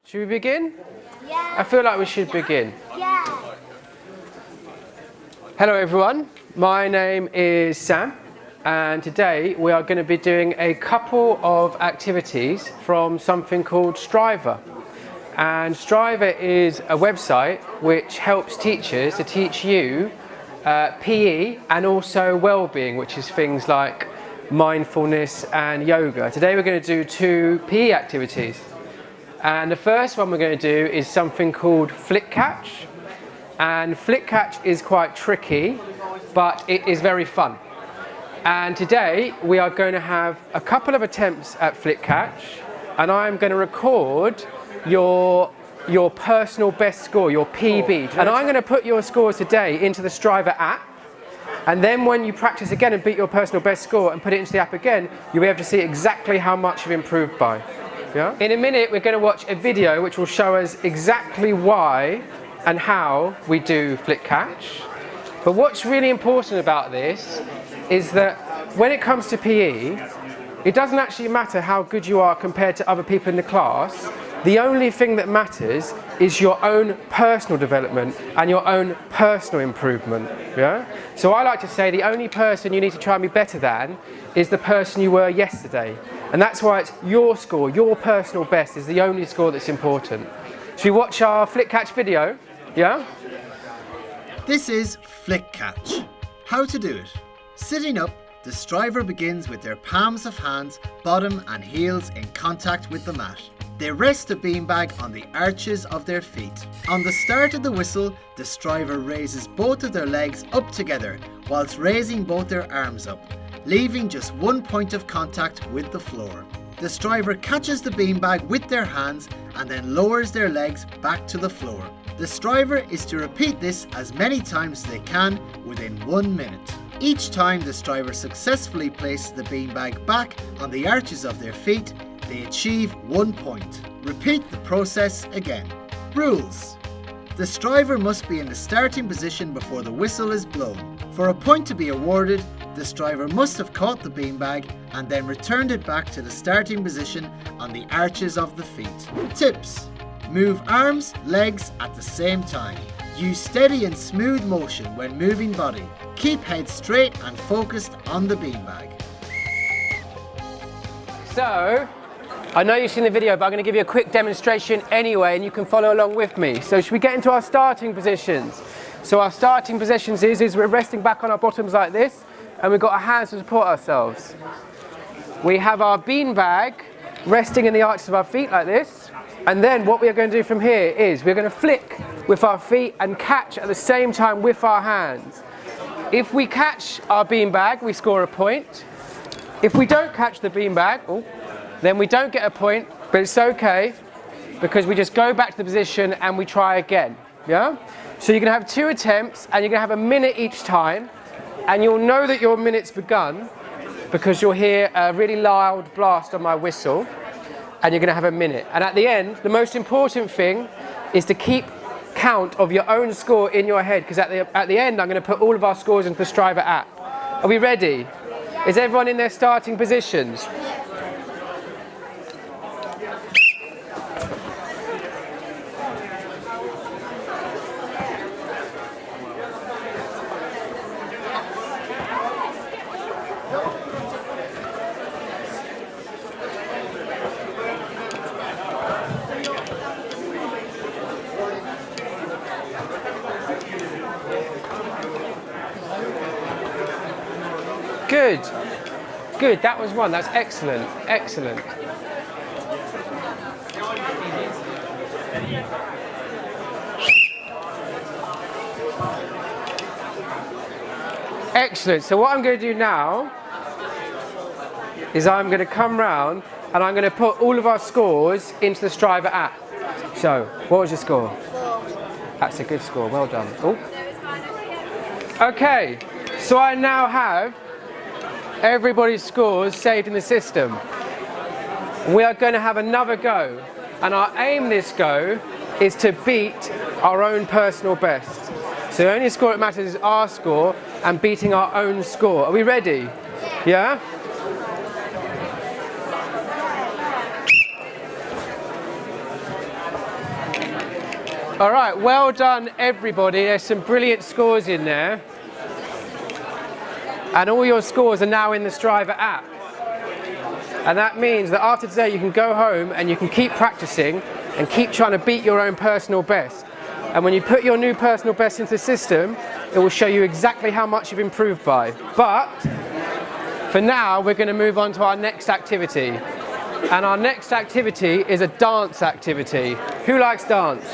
Should we begin? Yeah. I feel like we should begin. Yeah. Hello everyone, my name is Sam and today we are going to be doing a couple of activities from something called Striver. And Striver is a website which helps teachers to teach you PE and also well-being, which is things like mindfulness and yoga. Today we're going to do two PE activities. And the first one we're going to do is something called flick catch. And flick catch is quite tricky, but it is very fun. And today we are going to have a couple of attempts at flick catch, and I'm going to record your personal best score, your PB. And I'm going to put your scores today into the Striver app. And then when you practice again and beat your personal best score and put it into the app again, you'll be able to see exactly how much you've improved by. Yeah? In a minute, we're going to watch a video which will show us exactly why and how we do flick catch. But what's really important about this is that when it comes to PE, it doesn't actually matter how good you are compared to other people in the class. The only thing that matters is your own personal development and your own personal improvement. Yeah? So I like to say the only person you need to try and be better than is the person you were yesterday. And that's why it's your score, your personal best is the only score that's important. Should we watch our flick catch video? Yeah? This is flick catch. How to do it. Sitting up, the striver begins with their palms of hands, bottom and heels in contact with the mat. They rest the beanbag on the arches of their feet. On the start of the whistle, the striver raises both of their legs up together whilst raising both their arms up, leaving just one point of contact with the floor. The striver catches the beanbag with their hands and then lowers their legs back to the floor. The striver is to repeat this as many times as they can within 1 minute. Each time the striver successfully places the beanbag back on the arches of their feet, they achieve 1 point. Repeat the process again. Rules. The striver must be in the starting position before the whistle is blown. For a point to be awarded, the striver must have caught the beanbag and then returned it back to the starting position on the arches of the feet. Tips. Move arms, legs at the same time. Use steady and smooth motion when moving body. Keep head straight and focused on the beanbag. So, I know you've seen the video, but I'm going to give you a quick demonstration anyway, and you can follow along with me. So should we get into our starting positions? So our starting positions is we're resting back on our bottoms like this, and we've got our hands to support ourselves. We have our beanbag resting in the arches of our feet like this, and then what we are going to do from here is we're going to flick with our feet and catch at the same time with our hands. If we catch our beanbag, we score a point. If we don't catch the beanbag, then we don't get a point, but it's okay because we just go back to the position and we try again. Yeah? So you're going to have 2 attempts and you're going to have a minute each time, and you'll know that your minute's begun because you'll hear a really loud blast on my whistle, and you're going to have a minute. And at the end, the most important thing is to keep count of your own score in your head, because at the end I'm going to put all of our scores into the Striver app. Are we ready? Is everyone in their starting positions? Good, good, that was one, that's excellent, excellent. Excellent, so what I'm going to do now is I'm going to come round and I'm going to put all of our scores into the Striver app. So, what was your score? 4. That's a good score, well done. Oh. Okay, so I now have everybody's scores saved in the system. We are going to have another go, and our aim this go is to beat our own personal best. So the only score that matters is our score and beating our own score. Are we ready? Yeah? All right, well done everybody. There's some brilliant scores in there. And all your scores are now in the Striver app. And that means that after today you can go home and you can keep practicing and keep trying to beat your own personal best. And when you put your new personal best into the system, it will show you exactly how much you've improved by. But for now, we're going to move on to our next activity. And our next activity is a dance activity. Who likes dance?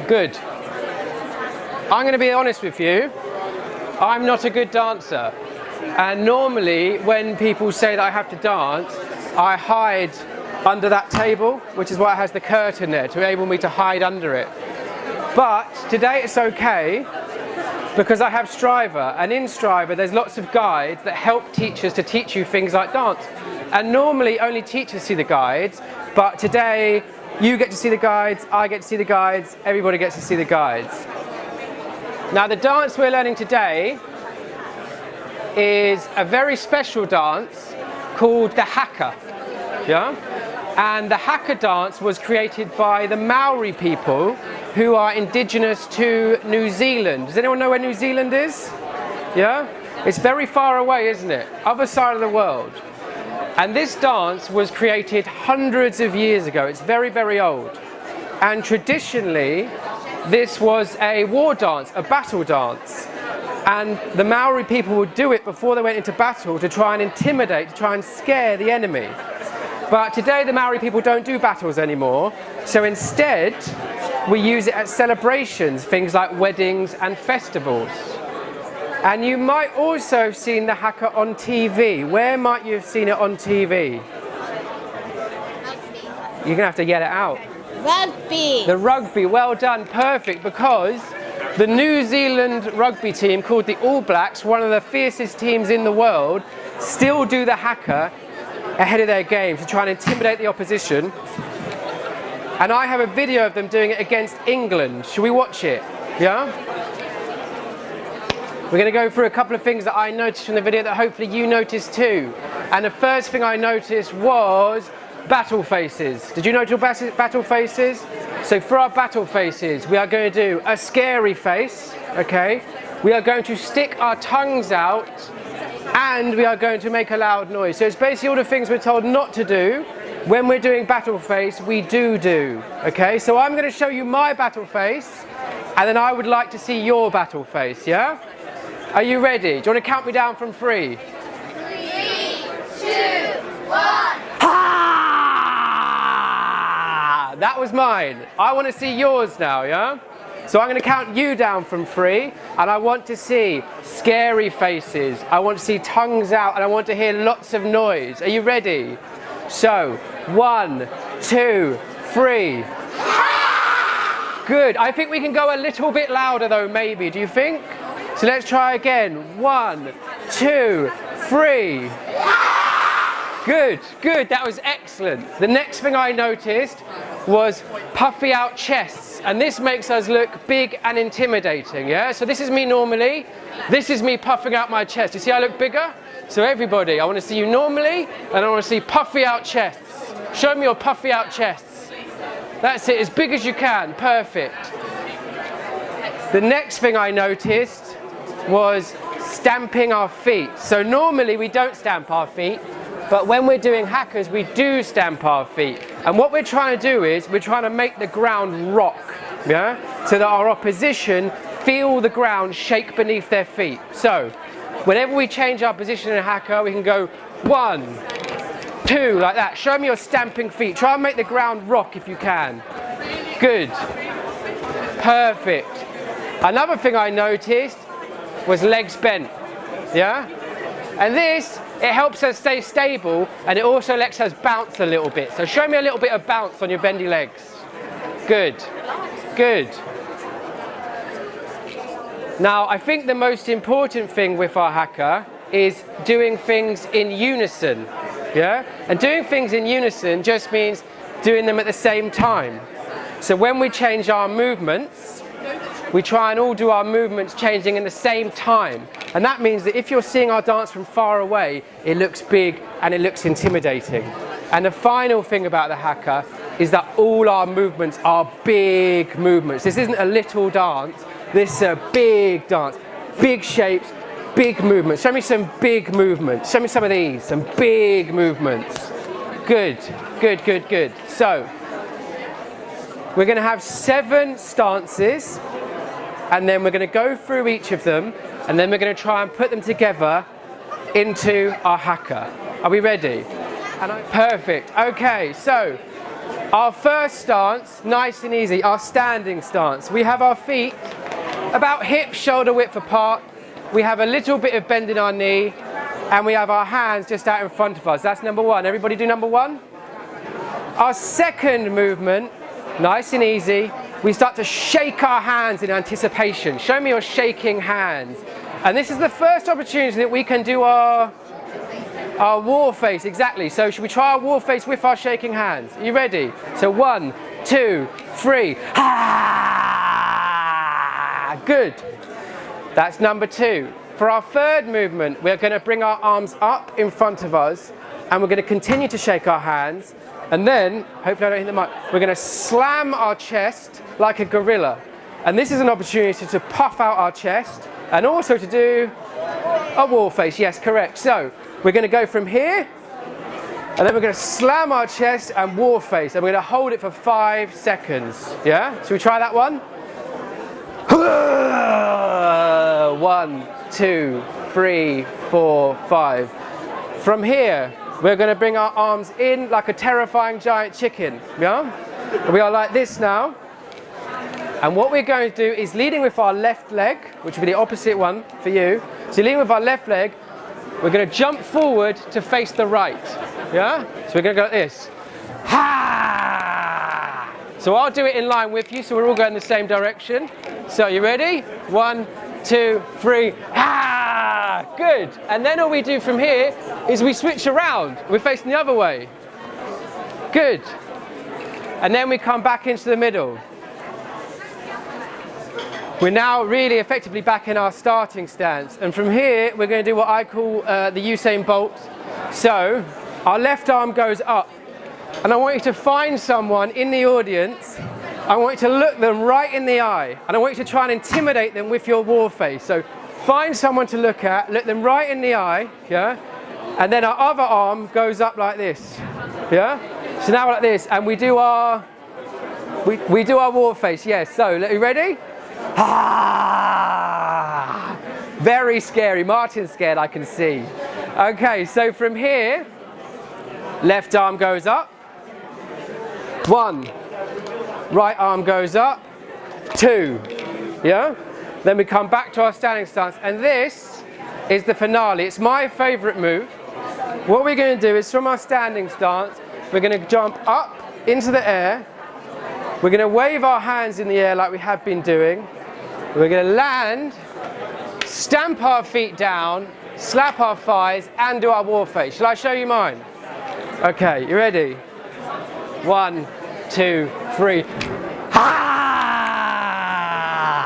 Good. I'm going to be honest with you. I'm not a good dancer. And normally, when people say that I have to dance, I hide under that table, which is why it has the curtain there, to enable me to hide under it. But today it's okay, because I have Striver, and in Striver there's lots of guides that help teachers to teach you things like dance. And normally only teachers see the guides, but today you get to see the guides, I get to see the guides, everybody gets to see the guides. Now the dance we're learning today is a very special dance called the haka. Yeah? And the haka dance was created by the Maori people who are indigenous to New Zealand. Does anyone know where New Zealand is? Yeah? It's very far away, isn't it? Other side of the world. And this dance was created hundreds of years ago. It's very, very old. And traditionally, this was a war dance, a battle dance. And the Maori people would do it before they went into battle to try and intimidate, to try and scare the enemy. But today the Maori people don't do battles anymore. So instead, we use it at celebrations, things like weddings and festivals. And you might also have seen the haka on TV. Where might you have seen it on TV? You're going to have to get it out. Rugby. The rugby, well done, perfect, because the New Zealand rugby team called the All Blacks, one of the fiercest teams in the world, still do the haka ahead of their game to try and intimidate the opposition. And I have a video of them doing it against England. Should we watch it? Yeah? We're going to go through a couple of things that I noticed from the video that hopefully you noticed too. And the first thing I noticed was battle faces. Did you notice battle faces? So for our battle faces, we are going to do a scary face, okay? We are going to stick our tongues out, and we are going to make a loud noise. So it's basically all the things we're told not to do. When we're doing battle face, we do, okay? So I'm going to show you my battle face, and then I would like to see your battle face, yeah? Are you ready? Do you want to count me down from 3? 3, 2, 1. Ha! That was mine. I want to see yours now, yeah? So I'm going to count you down from 3, and I want to see scary faces. I want to see tongues out, and I want to hear lots of noise. Are you ready? So, 1, 2, 3. Good. I think we can go a little bit louder though, maybe. Do you think? So let's try again. 1, 2, 3. Good, good. That was excellent. The next thing I noticed was puffy out chests. And this makes us look big and intimidating, yeah? So this is me normally. This is me puffing out my chest. You see I look bigger? So everybody, I want to see you normally, and I want to see puffy out chests. Show me your puffy out chests. That's it, as big as you can. Perfect. The next thing I noticed was stamping our feet. So normally we don't stamp our feet, but when we're doing hackers, we do stamp our feet. And what we're trying to do is we're trying to make the ground rock, yeah? So that our opposition feel the ground shake beneath their feet. So whenever we change our position in a hacker, we can go 1, 2, like that. Show me your stamping feet. Try and make the ground rock if you can. Good. Perfect. Another thing I noticed was legs bent, yeah? And this, it helps us stay stable, and it also lets us bounce a little bit. So show me a little bit of bounce on your bendy legs. Good, good. Now, I think the most important thing with our hacker is doing things in unison, yeah? And doing things in unison just means doing them at the same time. So when we change our movements, we try and all do our movements changing in the same time. And that means that if you're seeing our dance from far away, it looks big and it looks intimidating. And the final thing about the haka is that all our movements are big movements. This isn't a little dance, this is a big dance. Big shapes, big movements. Show me some big movements. Show me some of these, some big movements. Good, good, good, good. So, we're going to have 7 stances, and then we're going to go through each of them, and then we're going to try and put them together into our haka. Are we ready? Perfect. Okay, so our first stance, nice and easy, our standing stance. We have our feet about hip, shoulder width apart. We have a little bit of bend in our knee, and we have our hands just out in front of us. That's number 1. Everybody do number 1? Our second movement, nice and easy. We start to shake our hands in anticipation. Show me your shaking hands. And this is the first opportunity that we can do our war face, exactly. So should we try our war face with our shaking hands? Are you ready? So 1, 2, 3. Ah! Good. That's number 2. For our third movement, we're going to bring our arms up in front of us, and we're going to continue to shake our hands. And then, hopefully I don't hit the mic, we're going to slam our chest like a gorilla. And this is an opportunity to puff out our chest and also to do a war face. Yes, correct. So we're going to go from here, and then we're going to slam our chest and war face, and we're going to hold it for 5 seconds. Yeah? Should we try that one? 1, 2, 3, 4, 5. From here, we're going to bring our arms in like a terrifying giant chicken. Yeah? We are like this now. And what we're going to do is leading with our left leg, which will be the opposite one for you. So leading with our left leg, we're going to jump forward to face the right. Yeah? So we're going to go like this. Ha! So I'll do it in line with you, so we're all going in the same direction. So you ready? 1, 2, 3. Ha! Good. And then all we do from here is we switch around. We're facing the other way. Good. And then we come back into the middle. We're now really effectively back in our starting stance. And from here, we're going to do what I call the Usain Bolt. So our left arm goes up. And I want you to find someone in the audience. I want you to look them right in the eye. And I want you to try and intimidate them with your war face. So find someone to look at, look them right in the eye. Yeah? And then our other arm goes up like this. Yeah? So now we're like this. And we do our war face. Yes. So, are you ready? Ah, very scary. Martin's scared, I can see. Okay, so from here, left arm goes up. 1. Right arm goes up. 2. Yeah? Then we come back to our standing stance. And this is the finale. It's my favorite move. What we're going to do is from our standing stance, we're going to jump up into the air. We're going to wave our hands in the air like we have been doing. We're going to land, stamp our feet down, slap our thighs, and do our war face. Shall I show you mine? Okay, you ready? 1, 2, 3. Ha!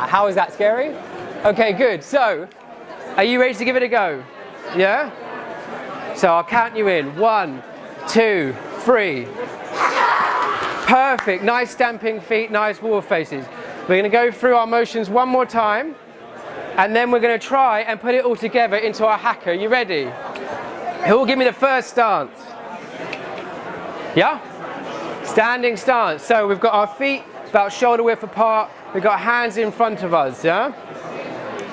How is that scary? Okay, good. So, are you ready to give it a go? Yeah? So I'll count you in. 1, 2, 3. Perfect. Nice stamping feet, nice war faces. We're going to go through our motions one more time, and then we're going to try and put it all together into our haka. You ready? Who will give me the first stance? Yeah? Standing stance. So we've got our feet about shoulder width apart. We've got hands in front of us. Yeah?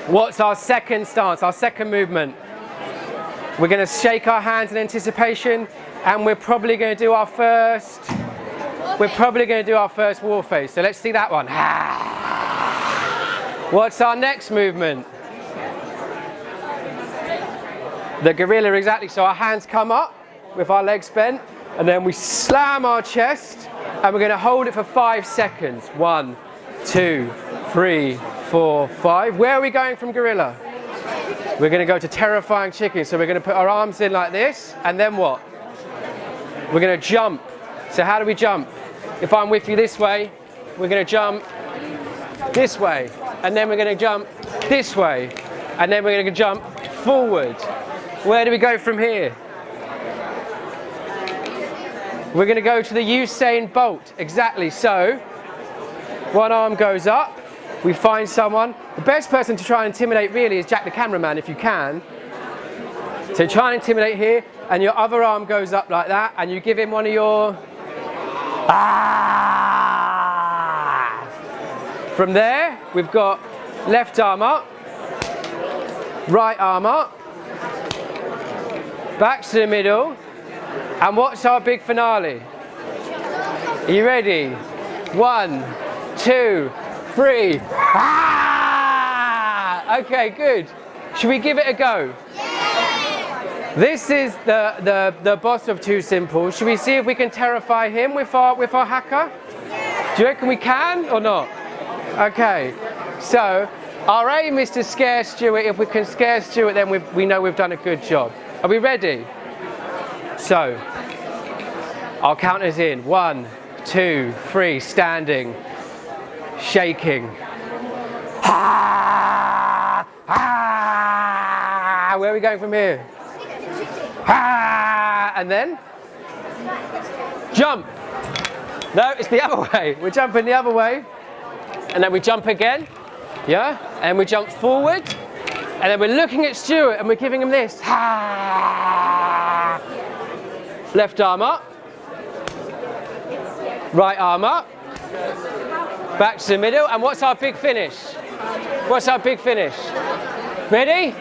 What's our second stance? Our second movement. We're going to shake our hands in anticipation, and we're probably going to do our first war face. So let's see that one. What's our next movement? The gorilla, exactly. So our hands come up with our legs bent, and then we slam our chest, and we're going to hold it for 5 seconds. 1, 2, 3, 4, 5. Where are we going from gorilla? We're going to go to terrifying chicken. So we're going to put our arms in like this, and then what? We're going to jump. So how do we jump? If I'm with you this way, we're going to jump this way, and then we're going to jump this way, and then we're going to jump forward. Where do we go from here? We're going to go to the Usain Bolt. Exactly. So, one arm goes up. We find someone. The best person to try and intimidate really is Jack the cameraman if you can. So try and intimidate here, and your other arm goes up like that, and you give him one of your... From there, we've got left arm up, right arm up, back to the middle, and what's our big finale? Are you ready? 1, 2, 3. Okay, good. Should we give it a go? This is the boss of Too Simple. Should we see if we can terrify him with our hacker? Do you reckon we can or not? Okay, so our aim is to scare Stuart. If we can scare Stuart, then we know we've done a good job. Are we ready? So, I'll count us in. 1, 2, 3, standing, shaking. Where are we going from here? And then jump. No, it's the other way. We're jumping the other way. And then we jump again. Yeah? And we jump forward. And then we're looking at Stuart and we're giving him this. Left arm up. Right arm up. Back to the middle. And what's our big finish? What's our big finish? Ready?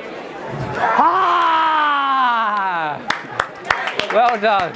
Well done.